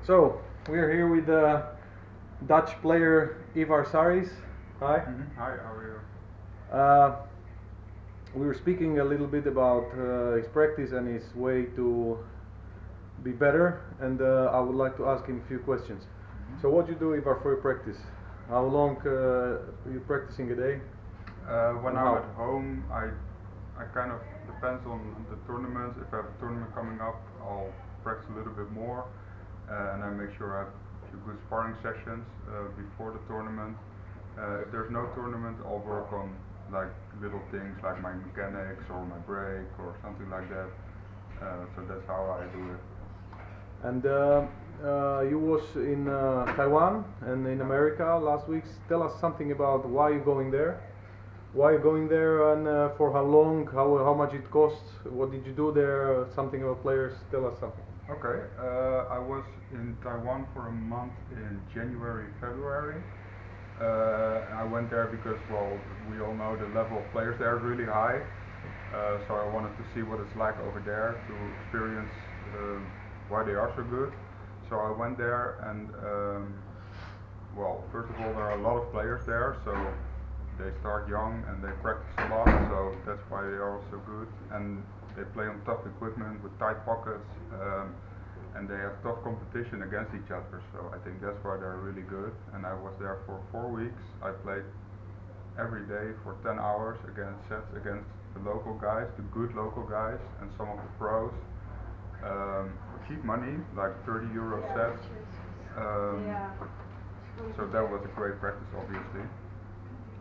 So we're here with Dutch player Ivar Saris. Hi. Hi, how are you? We were speaking a little bit about his practice and his way to be better, and I would like to ask him a few questions. So what do you do, Ivar, for your practice? How long are you practicing a day? When I'm at home, I kind of depends on the tournaments. If I have a tournament coming up, I'll practice a little bit more, and I make sure I have a few good sparring sessions before the tournament. If there's no tournament, I'll work on like little things like my mechanics or my brake or something like that. So that's how I do it. And you was in Taiwan and in America last week. Tell us something about why you're going there. Why you're going there and for how long, how much it costs, what did you do there, something about players, tell us something. Okay, I was in Taiwan for a month in January, February. I went there because, well, we all know the level of players there is really high. So I wanted to see what it's like over there, to experience why they are so good. So I went there and, well, first of all, there are a lot of players there, so they start young and they practice a lot, so that's why they are also good. And they play on tough equipment with tight pockets, and they have tough competition against each other, so I think that's why they're really good. And I was there for 4 weeks. I played every day for 10 hours against the local guys, the good local guys, and some of the pros. Cheap money, like 30 euro sets. So that was a great practice, obviously.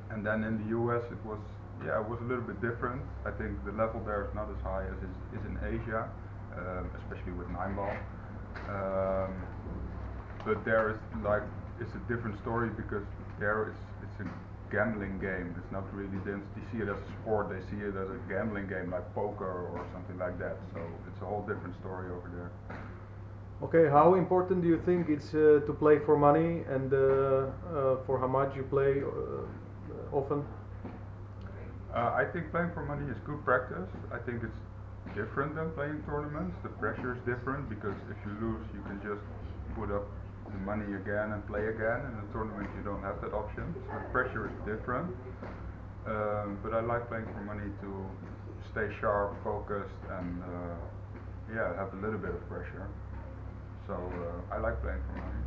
And then in the US it was a little bit different. I think the level there is not as high as is in Asia, especially with 9-ball. But there is it's a different story because it's a gambling game. It's not really, they see it as a sport, they see it as a gambling game like poker or something like that. So it's a whole different story over there. Okay, how important do you think it's to play for money and for how much you play often? I think playing for money is good practice. I think it's different than playing tournaments. The pressure is different because if you lose, you can just put up the money again and play again. In a tournament, you don't have that option. So the pressure is different. But I like playing for money to stay sharp, focused, and have a little bit of pressure. So I like playing for money.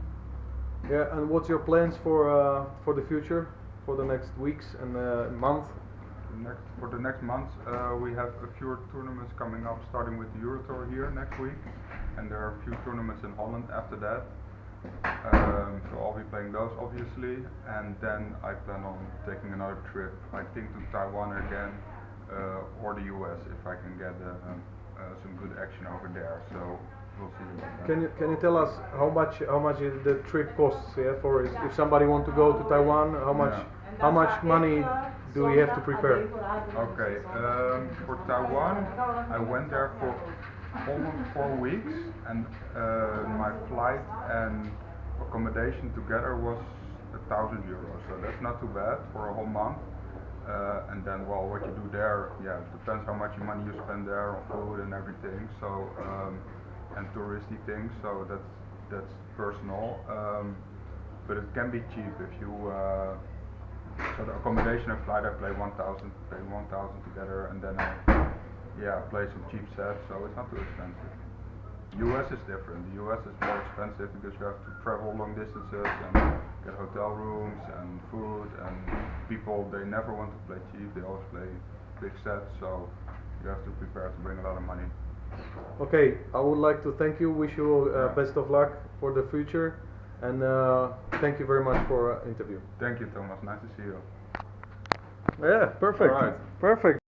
Yeah, and what's your plans for the future, for the next weeks and month? For the next months, we have a few tournaments coming up, starting with the Euro Tour here next week, and there are a few tournaments in Holland after that. So I'll be playing those, obviously, and then I plan on taking another trip, I think to Taiwan again, or the US if I can get some good action over there. So we'll see about that. Can you tell us how much the trip costs? Yeah, for if somebody want to go to Taiwan, how much money do we have to prepare? Okay, for Taiwan, I went there for almost 4 weeks, and my flight and accommodation together was 1,000 euros. So that's not too bad for a whole month. And then, well, what you do there, it depends how much money you spend there on food and everything. So and touristy things. So that's personal. But it can be cheap if you. So the accommodation and flight, I pay 1,000 together, and then I play some cheap sets, so it's not too expensive. US is different. The US is more expensive because you have to travel long distances and get hotel rooms and food, and people, they never want to play cheap, they always play big sets, so you have to prepare to bring a lot of money. Okay, I would like to thank you, wish you best of luck for the future, and thank you very much for interview. Thank you, Thomas, nice to see you. Yeah, perfect. All right. Perfect.